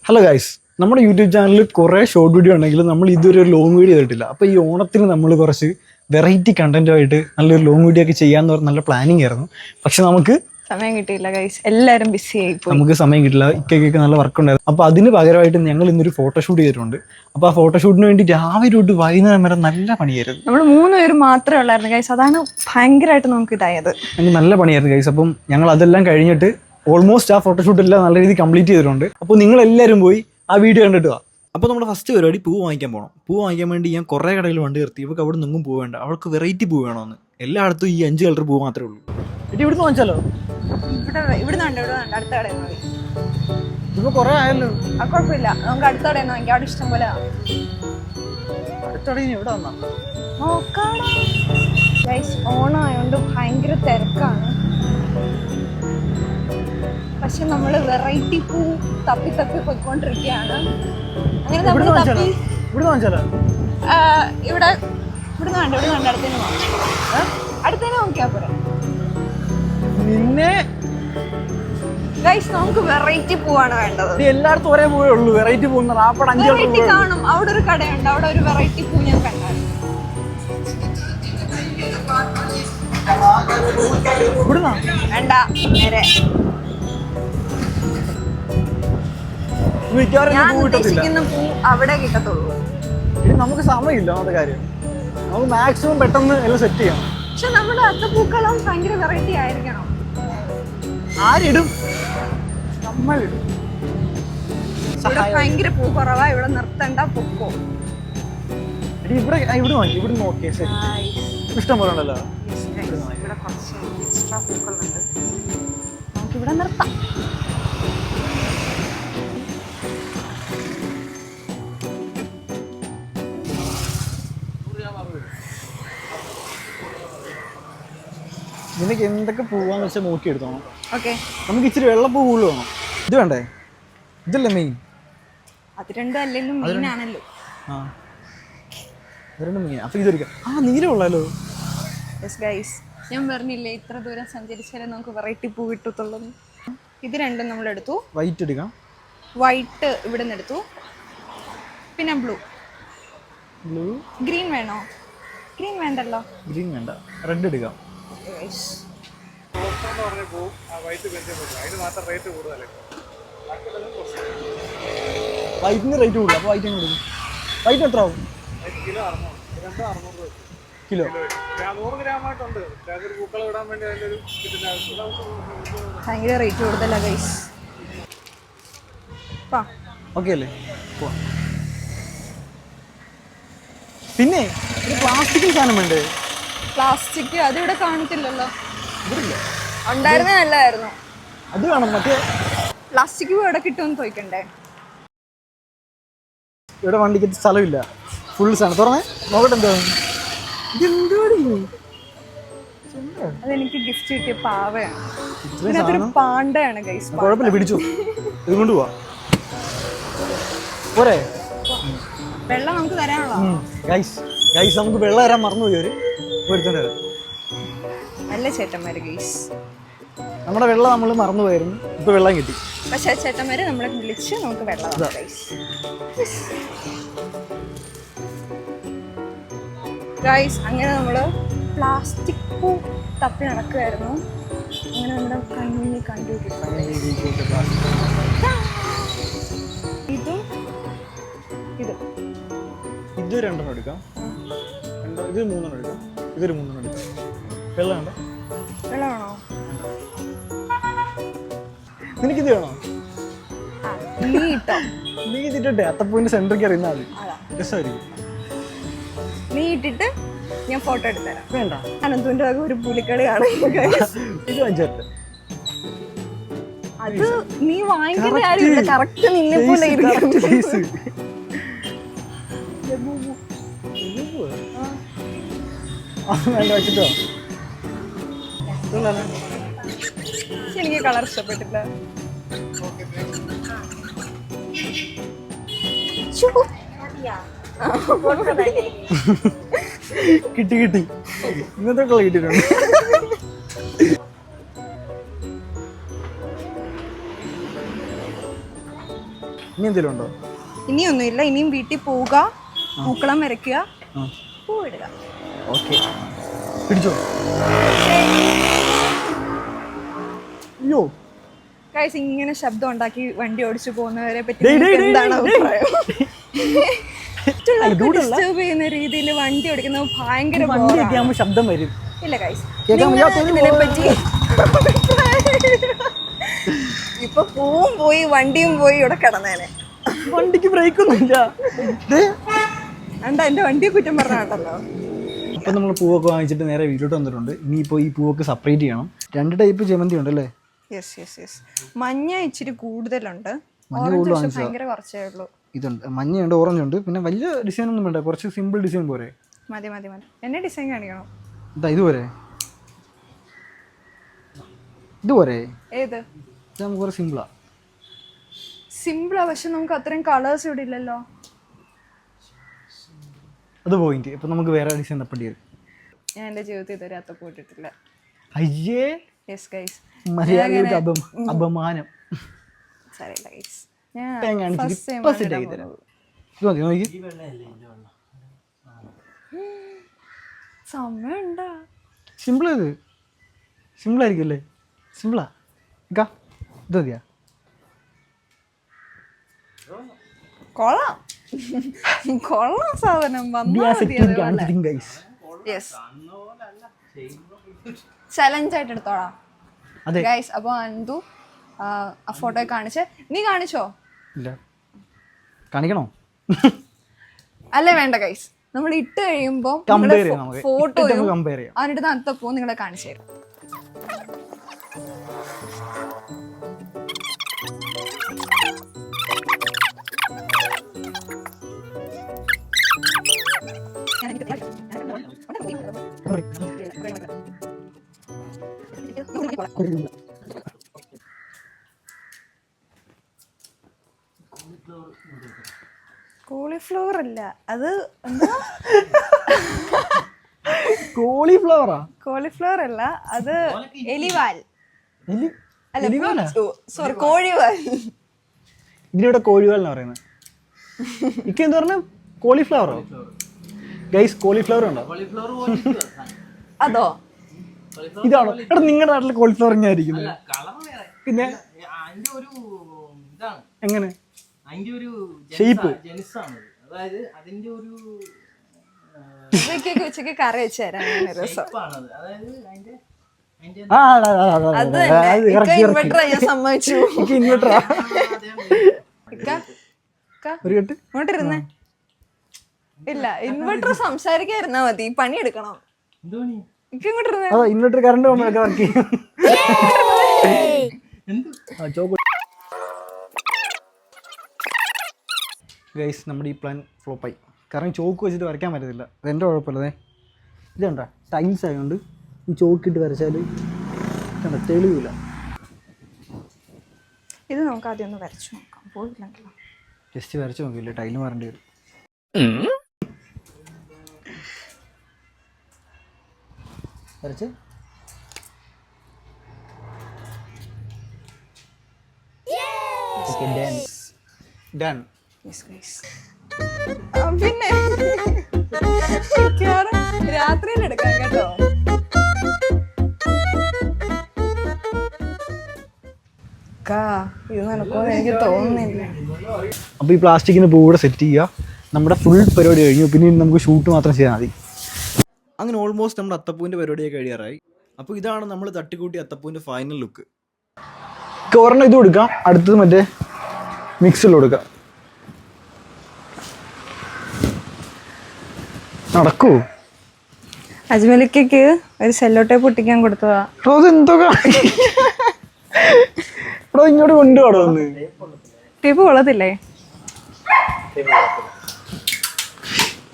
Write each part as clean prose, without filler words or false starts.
Hello guys, നമ്മുടെ YouTube ചാനലിൽ കുറേ ഷോർട്ട് വീഡിയോ ഉണ്ടെങ്കിലും നമ്മൾ ഇതുവരെ ഒരു ലോങ് വീഡിയോ ചെയ്തിട്ടില്ല. അപ്പോൾ ഈ ഓണത്തിന് നമ്മൾ കുറച്ച് വെറൈറ്റി കണ്ടന്റുമായിട്ട് നല്ലൊരു ലോങ് വീഡിയോ ഒക്കെ ചെയ്യാമെന്ന് പറഞ്ഞ നല്ല പ്ലാനിങ് ആയിരുന്നു. പക്ഷെ നമുക്ക് സമയം കിട്ടിയില്ല ഗൈസ്, എല്ലാവരും ബിസി ആയിപ്പോയി. നമുക്ക് സമയം കിട്ടില്ല, ഇക്കൊക്കെ നല്ല വർക്ക് ഉണ്ടായിരുന്നു. അപ്പോൾ അതിന് പകരമായിട്ട് ഞങ്ങൾ ഇന്നൊരു ഫോട്ടോഷൂട്ട് ചെയ്തിട്ടുണ്ട്. അപ്പോൾ ആ ഫോട്ടോഷൂട്ടിന് വേണ്ടി രാവിലെ തൊട്ട് വൈകുന്നേരം വരെ നല്ല പണിയായിരുന്നു. നമ്മൾ 3 പേര് മാത്രമേ ഉള്ളായിരുന്നു ഗൈസ്, അതാണ് ഭയങ്കരമായിട്ട് നമുക്ക് ഇതായത്. ഞങ്ങൾക്ക് നല്ല പണിയായിരുന്നു ഗൈസ്. അപ്പം ഞങ്ങൾ അതെല്ലാം കഴിഞ്ഞിട്ട് ഓൾമോസ്റ്റ് ആ ഫോട്ടോഷൂട്ട് എല്ലാം നല്ല രീതിയിൽ കംപ്ലീറ്റ് ചെയ്തിട്ടുണ്ട്. അപ്പോൾ നിങ്ങൾ എല്ലാവരും പോയി ആ വീഡിയോ കണ്ടിട്ട് വാ. അപ്പോൾ നമ്മുടെ ഫസ്റ്റ് പരിപാടി പൂ വാങ്ങിക്കാൻ പോകണം. പൂ വാങ്ങിക്കാൻ വേണ്ടി ഞാൻ കുറേ കടയിൽ വണ്ടി നിർത്തി. ഇവർക്ക് അവിടെ നിന്നും പൂ വേണ്ട, അവൾക്ക് വെറൈറ്റി പൂ വേണമെന്ന്. എല്ലായിടത്തും ഈ 5 കളർ പൂ മാത്രമേ ഉള്ളൂ. ഇവിടുന്ന് വാങ്ങിച്ചാലോ? ഇവിടെ അടുത്ത കടയിൽ മതി. ഇതിപ്പോൾ കുറേ ആയല്ലോ. കുഴപ്പമില്ല, നമുക്ക് അടുത്ത കടയിൽ നിന്ന് വാങ്ങിക്കാം. അവിടെ ഇഷ്ടം പോലെ അടുത്ത കടയിൽ എവിടെ വന്നാ നോക്കാം ഗൈസ്. ഓണം ആയതുകൊണ്ട് ഭയങ്കര തിരക്കാണ്. പക്ഷെ നമ്മൾ വെറൈറ്റി പൂ തപ്പി പോയിക്കൊണ്ടിരിക്കുകയാണ്. അങ്ങനെ നമ്മൾ തപ്പി ഇവിടെ അടുത്തേന് നോക്കിയാ പോരെ. നിന്നെ ഗൈസ്, നമുക്ക് വെറൈറ്റി പൂവാണ് വേണ്ടത്. എല്ലായിടത്തും ഒരേ പൂവേ ഉള്ളൂ. വെറൈറ്റി പൂ വെറൈറ്റി കാണും. അവിടെ ഒരു കടയുണ്ട്, അവിടെ ഒരു വെറൈറ്റി പൂ ഞാൻ കണ്ടായിരുന്നു. വേണ്ട, നേരെ ഞാൻ ഉദ്ദേശിക്കുന്ന പൂ അവിടെ കിട്ടത്തുള്ളൂ. നമുക്ക് സമയമില്ല അന്നത്തെ കാര്യം. നമുക്ക് മാക്സിമം പെട്ടെന്ന് എല്ലാം സെറ്റ് ചെയ്യണം. പക്ഷെ നമ്മുടെ അത്തപ്പൂക്കളം ഭയങ്കര വെറൈറ്റി ആയിരിക്കണം. ആരിടും? നമ്മളിടും. ഇവിടെ ഭയങ്കര പൂ കുറവാ, ഇവിടെ നിർത്തണ്ട, പൊക്കോ. ഇവിടെ നോക്കിയേ, ഇഷ്ടം പോലെ ഉണ്ടല്ലോ. ഇവിടെ കുറച്ച് എക്സ്ട്രാ പൂക്കളുണ്ട്, നമുക്കിവിടെ നിർത്താം. നിനക്ക് എന്തൊക്കെ പൂവാന്ന് വെച്ചാൽ നോക്കി എടുത്തോണം. ഓക്കെ, നമുക്ക് ഇച്ചിരി വെള്ളപ്പൂ കൂടുതൽ വേണം. ഇത് വേണ്ടേ? ഇതല്ലേ മെയിൻ? അത് രണ്ടും അല്ലെങ്കിലും മെയിനാണല്ലോ. ആ, ഇത് രണ്ടും മെയിൻ. അപ്പോൾ ഇതൊരിക്കാം. നീലം ഉള്ളല്ലോ. യെസ് ഗൈസ്, ഞാൻ പറഞ്ഞില്ലേ ഇത്ര ദൂരം സഞ്ചരിച്ചാലേ നമുക്ക് വെറൈറ്റി പൂ കിട്ടത്തുള്ളൂ. ഇത് രണ്ടും നമ്മൾ എടുത്തു. വൈറ്റ് എടുക്കാം. വൈറ്റ് ഇവിടെ നിന്ന് എടുത്തു. പിന്നെ ബ്ലൂ. ഗ്രീൻ വേണോ? ഗ്രീൻ വേണ്ടല്ലോ. ഗ്രീൻ വേണ്ട, റെഡ് എടുക്കാം. വൈറ്റിന് റേറ്റ് കൂടുതൽ. അപ്പോൾ വൈറ്റ് എടുക്കും. വൈറ്റ് എത്ര ആവും? കിലോ. ഭയങ്കര റേറ്റ് കൂടുതലാ ഗൈസ്. ഓക്കെ അല്ലേ? പിന്നെ ഒരു പ്ലാസ്റ്റിക് സാധനം വേണ്ടേ? പ്ലാസ്റ്റിക് അതിവിടെ കാണത്തില്ലല്ലോ. ഉണ്ടായിരുന്നേ നല്ലതായിരുന്നു. അത് വേണം. മറ്റേ പ്ലാസ്റ്റിക് ഇവിടെ കിട്ടുമെന്ന് ചോദിക്കണ്ടേ? ഇവിടെ വണ്ടിക്ക് സ്ഥലമില്ല, ഫുൾ സാധനം. തുറന്നേ നോക്കട്ടെ. അതെനിക്ക് ഗിഫ്റ്റ് കിട്ടിയ പാവയാണ്. ഇതിനകത്തൊരു പാണ്ടയാണ് ഗൈസ്. കുഴപ്പമില്ല, പിടിച്ചു. ഇത് കൊണ്ട് പോവാ പോരെ. വെള്ളം നമുക്ക് തരാനുള്ളോ? ഗൈസ് നമുക്ക് വെള്ളം തരാൻ മറന്നുപോയി. ഒരുത്തന്നെ നല്ല ചേട്ടന്മാര് ഗൈസ്. നമ്മുടെ വെള്ളം നമ്മൾ മറന്നുപോയിരുന്നു, ഇപ്പൊ വെള്ളം കിട്ടി. പക്ഷെ ചേട്ടന്മാര് നമ്മളെ വിളിച്ച് നമുക്ക് വെള്ളം ഗൈസ്. അങ്ങനെ നമ്മള് പ്ലാസ്റ്റിക് പൂ തപ്പി നടക്കുമായിരുന്നു. അങ്ങനെ നമ്മുടെ കണ്ണുണ്ണി കണ്ടുപിടിക്കും. ഇതും ഇത് രണ്ടെണ്ണം എടുക്കാം. ഇത് 3 എടുക്കാം. ഇതൊരു 3 എടുക്കാം. വെള്ളം വേണ്ട. വെള്ളമാണോ? നിനക്കിത് വേണോ? നീ ഇതിട്ടെ അത്തപ്പൂവിന്റെ സെന്ററിൽ അറിയുന്ന മതി. രസമായിരിക്കും. നീ ഇട്ടിട്ട് ഞാൻ ഫോട്ടോ എടുത്തരാം. വേണ്ട, അനന്തുവിന്റെ ഒരു പുലിക്കളി കാണാൻ. ഇത് വാങ്ങിച്ചേട്ടെ. അത് നീ വാങ്ങിക്കുന്ന കാര്യം കറക്റ്റ് നിന്നെ പോലെ വെച്ചിട്ടോ. എനിക്ക് കളർ ഇഷ്ടപ്പെട്ടില്ല. കിട്ടി ഇങ്ങനത്തെ കളർ കിട്ടിയിട്ടുണ്ട്. ഇനി എന്തെങ്കിലും ഉണ്ടോ? ഇനിയൊന്നുമില്ല. ഇനിയും വീട്ടിൽ പോവുക, പൂക്കളം വരയ്ക്കുക, പൂവിടുക. ഓക്കെ, പിടിച്ചോ. അയ്യോ ഗൈസ്, ഇങ്ങനെ ശബ്ദം ഉണ്ടാക്കി വണ്ടി ഓടിച്ചു പോകുന്നവരെ പറ്റി എന്താണ് അഭിപ്രായം? ഡിസ്റ്റർബ് ചെയ്യുന്ന രീതിയിൽ വണ്ടി ഓടിക്കുന്നത് ഭയങ്കര വണ്ടിയൊക്കെ ആകുമ്പോൾ ശബ്ദം വരും. ഇല്ല ഗൈസ്, പറ്റി ഇപ്പൊ പൂവും പോയി വണ്ടിയും പോയി ഇവിടെ കിടന്നേനെ. വണ്ടിക്ക് ബ്രേക്ക് ഒന്നുമില്ല. എന്താ എന്റെ വണ്ടിയെ കുറ്റം പറഞ്ഞാണ്ടല്ലോ. അപ്പം നമ്മൾ പൂവൊക്കെ വാങ്ങിച്ചിട്ട് നേരെ വീട്ടിലോട്ട് വന്നിട്ടുണ്ട്. ഇനിയിപ്പോൾ ഈ പൂവൊക്കെ സെപ്പറേറ്റ് ചെയ്യണം. 2 ടൈപ്പ് ജമന്തി ഉണ്ടല്ലേ? Yes yes yes. മഞ്ഞ ഇച്ചിരി കൂടുതലുണ്ട്, ഓറഞ്ച് ഭയങ്കര കുറച്ചേ ഉള്ളൂ. ഇതുണ്ട്, മഞ്ഞയുണ്ട്, ഓറഞ്ച് ഉണ്ട്. പിന്നെ വലിയ ഡിസൈൻ ഒന്നും വേണ്ട, കുറച്ച് സിമ്പിൾ ഡിസൈൻ പോരെ? മതി മതി മതി. എന്നെ ഡിസൈൻ കാണിക്കണം. ഇതുപോരെ? ഇതുപോരെ? ഏത്? ഇത് നമുക്ക് കുറച്ച് സിമ്പിളാ. സിമ്പിളാ, പക്ഷെ നമുക്ക് അത്രയും കളേഴ്സ് ഇവിടെ ഇല്ലല്ലോ. അത് പോയിന്റ്. ഇപ്പം നമുക്ക് വേറെ ഡിസൈൻ തപ്പേണ്ടി വരും. ഞാൻ എൻ്റെ ജീവിതത്തിൽ ഇതുവരെ അത്തപ്പൂ ഇട്ടിട്ടില്ല. അയ്യേ, യെസ് ഗൈസ്, മര്യാദ അപമാനം. സാരമില്ല ഗൈസ്, സമയമുണ്ടോ? സിമ്പിൾ. ഇത് സിമ്പിൾ ആയിരിക്കുമല്ലേ? സിമ്പിളാ. ഇത് മതിയാ? കൊള്ളാം കൊള്ളാം സാധനം. ചലഞ്ച് ആയിട്ട് എടുത്തോളാം ഗൈസ്. അപ്പൊ അന്തു ആ ഫോട്ടോ കാണിച്ച്, നീ കാണിച്ചോ? ഇല്ല, കാണിക്കണോ? അല്ലേ വേണ്ട ഗൈസ്, നമ്മൾ ഇട്ട് കഴിയുമ്പോ ഫോട്ടോയും അതിനിട്ട് അത്തപ്പൂ നിങ്ങളെ കാണിച്ചു തരും. കോളിഫ്ലവർ അല്ല അത്. എന്താ കോളിഫ്ലവറാ? കോളിഫ്ലവർ അല്ല അത്, എലിവാൽ. അല്ല, സോറി, കോഴിവാൽ. ഇതിനിവിടെ കോഴിവാൽ എന്നാ പറയുന്നത്. ഇക്ക് എന്താ പറഞ്ഞ? കോളിഫ്ലവറോ? ഗൈസ്, കോളിഫ്ലവർ ഉണ്ടോ? അതോ? ഇതാണോ? എടാ, നിങ്ങളുടെ നാട്ടിൽ കോളിഫ്ലവർ ഞാൻ ഇരിക്കുന്നത്. പിന്നെ എങ്ങനെ ഷേപ്പ്? ഉച്ചക്ക് കറി വെച്ച് തരാം രസം. ഞാൻ സമ്മതിച്ചു. ഇങ്ങോട്ടിരുന്നേ. ഇല്ല, ഇൻവെർട്ടർ സംസാരിക്കാതിരുന്നാ മതി, പണിയെടുക്കണം. ഇൻവെർട്ടർ കറണ്ട് പോകുമ്പോഴൊക്കെ വർക്ക് ചെയ്യും. ഗൈസ്, നമ്മുടെ ഈ പ്ലാൻ ഫ്ലോപ്പായി. കാരണം ചോക്ക് വെച്ചിട്ട് വരയ്ക്കാൻ പറ്റത്തില്ല. അതെൻ്റെ കുഴപ്പമില്ലതേ. ഇതുണ്ട, ടൈൽസ് ആയതുകൊണ്ട് ഈ ചോക്കിട്ട് വരച്ചാൽ തെളിവില്ല. ഇത് നമുക്ക് ആദ്യം ഒന്ന് വരച്ചു നോക്കാം. പോയില്ലെങ്കിലോ ജസ്റ്റ് വരച്ച് നോക്കില്ലേ, ടൈല് മാറേണ്ടി വരും. വരച്ച് ഡൺ. പിന്നെ രാത്രിയിൽ എടുക്കാം കേട്ടോ. ഇത് നടക്കുമെന്ന് എനിക്ക് തോന്നുന്നില്ല. അപ്പോൾ ഈ പ്ലാസ്റ്റിക്കിന് പൂ കൂടെ സെറ്റ് ചെയ്യുക. നമ്മുടെ ഫുൾ പരിപാടി കഴിഞ്ഞു. പിന്നെ നമുക്ക് ഷൂട്ട് മാത്രം ചെയ്താൽ മതി. അങ്ങനെ ഓൾമോസ്റ്റ് നമ്മുടെ അത്തപ്പൂവിൻ്റെ പരിപാടിയൊക്കെ കഴിയാറായി. അപ്പോൾ ഇതാണ് നമ്മൾ തട്ടിക്കൂട്ടി അത്തപ്പൂവിൻ്റെ ഫൈനൽ ലുക്ക്. ഒരെണ്ണം ഇത് കൊടുക്കാം, അടുത്തത് മറ്റേ മിക്സിൽ കൊടുക്കാം. നടക്കൂ? അജ്മലിക്കയ്ക്ക് ഒരു സെല്ലോ ടേപ്പ് പൊട്ടിക്കാൻ കൊടുത്തതാ. അതെന്തോ ഇവിടെ ഇങ്ങോട്ട് കൊണ്ടുപോടോ ഒന്ന്. ടേപ്പ് കൊള്ളത്തില്ലേ?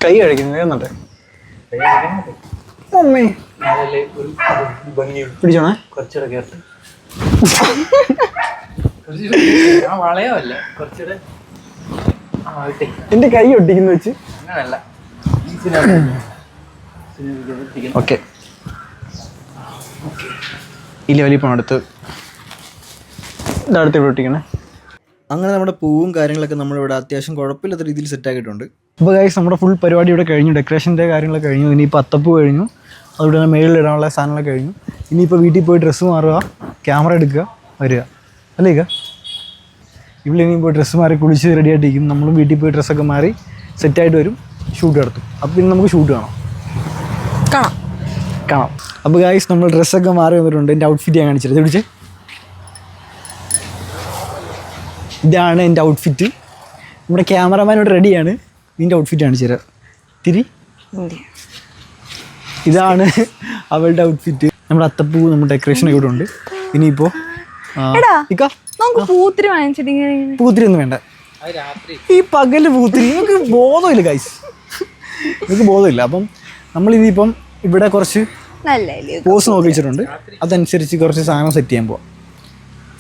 കൈ കഴിക്കുന്നത് എന്നിട്ട് മമ്മി പിടിച്ചോണേ. കുറച്ചുകൂടെ കേട്ട് എന്റെ കൈ ഒട്ടിക്കുന്ന വെച്ച് അങ്ങനല്ല. ഓക്കെ, ഇല്ല വലിയ പോണം. അടുത്ത് ഇതടുത്ത് ഇവിടെ ഒട്ടിക്കണേ. അങ്ങനെ നമ്മുടെ പൂവും കാര്യങ്ങളൊക്കെ നമ്മളിവിടെ അത്യാവശ്യം കുഴപ്പമില്ലാത്ത രീതിയിൽ സെറ്റ് ആക്കിയിട്ടുണ്ട്. അപ്പോൾ ഗൈസ് നമ്മുടെ ഫുൾ പരിപാടി ഇവിടെ കഴിഞ്ഞു. ഡെക്കറേഷൻ്റെ കാര്യങ്ങളൊക്കെ കഴിഞ്ഞു. ഇനിയിപ്പോൾ അത്തപ്പൂ കഴിഞ്ഞു, അതുകൊണ്ട് തന്നെ മേളിലിടാനുള്ള സാധനങ്ങളൊക്കെ കഴിഞ്ഞു. ഇനിയിപ്പോൾ വീട്ടിൽ പോയി ഡ്രസ്സ് മാറുക, ക്യാമറ എടുക്കുക, വരിക അല്ലേ? ഇവിടെ ഇനിയും പോയി ഡ്രസ്സ് മാറി കുളിച്ച് റെഡി ആയിട്ടിരിക്കും. നമ്മളും വീട്ടിൽ പോയി ഡ്രസ്സൊക്കെ മാറി സെറ്റായിട്ട് വരും, ഷൂട്ട് നടത്തും. അപ്പോൾ പിന്നെ നമുക്ക് ഷൂട്ട് കാണാം. അപ്പോൾ ഗൈസ് നമ്മൾ ഡ്രസ്സൊക്കെ മാറി വന്നിട്ടുണ്ട്. എൻ്റെ ഔട്ട്ഫിറ്റ് ഞാൻ കാണിച്ചത് പിടിച്ചേ. ഇതാണ് എൻ്റെ ഔട്ട്ഫിറ്റ്. നമ്മുടെ ക്യാമറമാൻ ഇവിടെ റെഡിയാണ്. ഇതിൻ്റെ ഔട്ട്ഫിറ്റ് കാണിച്ചു തരാം. ഇതാണ് അവളുടെ ഔട്ട്ഫിറ്റ്. നമ്മുടെ അത്തപ്പൂ, നമ്മുടെ ഡെക്കറേഷനൊക്കെ ഇവിടെ ഉണ്ട്. ഇനിയിപ്പോൾ പൂത്തിരി ഒന്നും വേണ്ട. ഈ പകല് പൂത്തിരി നിങ്ങൾക്ക് ബോധമില്ല ഗൈസ്, നിങ്ങൾക്ക് ബോധമില്ല. അപ്പം നമ്മളിനിയിപ്പം ഇവിടെ കുറച്ച് പോസ് നോക്കി വെച്ചിട്ടുണ്ട്. അതനുസരിച്ച് കുറച്ച് സാധനം സെറ്റ് ചെയ്യാൻ പോവാം.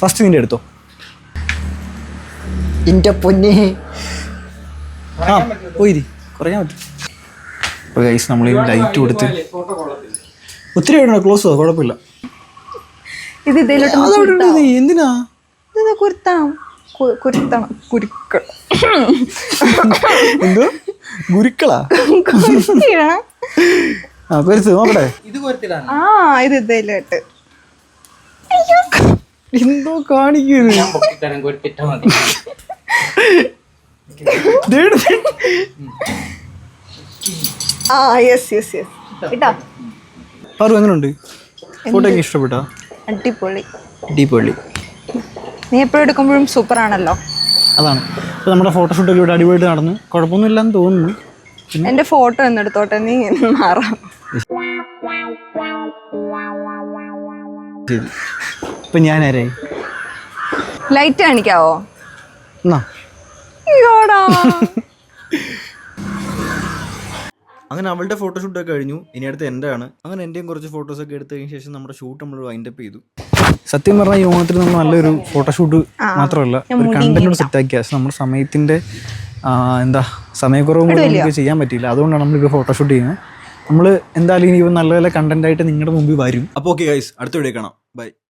ഫസ്റ്റ് നിൻ്റെ എടുത്തോ. എൻ്റെ പൊന്നെ പോയിരി കുറയാൻ പറ്റും. അപ്പോൾ ഗൈസ് നമ്മൾ ലൈറ്റ് കൊടുത്ത് ഒത്തിരി വേണോ? ക്ലോസ് കുഴപ്പമില്ല. എന്തിനാ എന്തോ ഗുരുക്കളാ? കൊരുത്ത് നോക്കട്ടെ. എന്തോ കാണിക്കുന്നു. പാറു എങ്ങനെയുണ്ട്? ഫോട്ടോ ഒക്കെ ഇഷ്ടപ്പെട്ടോ? അടിപൊളി. നീ എപ്പോഴും എടുക്കുമ്പോഴും സൂപ്പർ ആണല്ലോ. അതാണ്. അപ്പോൾ നമ്മുടെ ഫോട്ടോഷൂട്ടൊക്കെ ഇവിടെ അടിപൊളിയായിട്ട് നടന്നു. കുഴപ്പമൊന്നുമില്ലെന്ന് തോന്നുന്നു. എൻ്റെ ഫോട്ടോ എന്നെടുത്തോട്ടെ, നീ മാറാം. ശരി, ഇപ്പം ഞാൻ ആരായി? ലൈറ്റ് കാണിക്കാവോ? എന്നാ അങ്ങനെ അവളുടെ ഫോട്ടോഷൂട്ടൊക്കെ കഴിഞ്ഞു. ഇനി അടുത്ത് എൻ്റെ ആണ്. അങ്ങനെ എൻ്റെയും കുറച്ച് ഫോട്ടോസൊക്കെ എടുത്തതിന് ശേഷം നമ്മുടെ ഷൂട്ട് നമ്മൾ വൈൻഡപ്പ് ചെയ്തു. സത്യം പറഞ്ഞാൽ ഈ ഓണത്തിന് നമ്മൾ നല്ലൊരു ഫോട്ടോഷൂട്ട് മാത്രമല്ല ഒരു കണ്ടന്റ് സെറ്റാക്കിയ നമ്മുടെ സമയത്തിൻ്റെ സമയക്കുറവും കൂടി നമുക്ക് ചെയ്യാൻ പറ്റിയില്ല. അതുകൊണ്ടാണ് നമ്മളിപ്പോൾ ഫോട്ടോഷൂട്ട് ചെയ്യുന്നത്. നമ്മൾ എന്തായാലും ഇനി നല്ല നല്ല കണ്ടന്റ് ആയിട്ട് നിങ്ങളുടെ മുമ്പിൽ വരും. അപ്പോൾ ഓക്കെ ഗൈസ്, അടുത്ത വീഡിയോ കാണാം. ബൈ.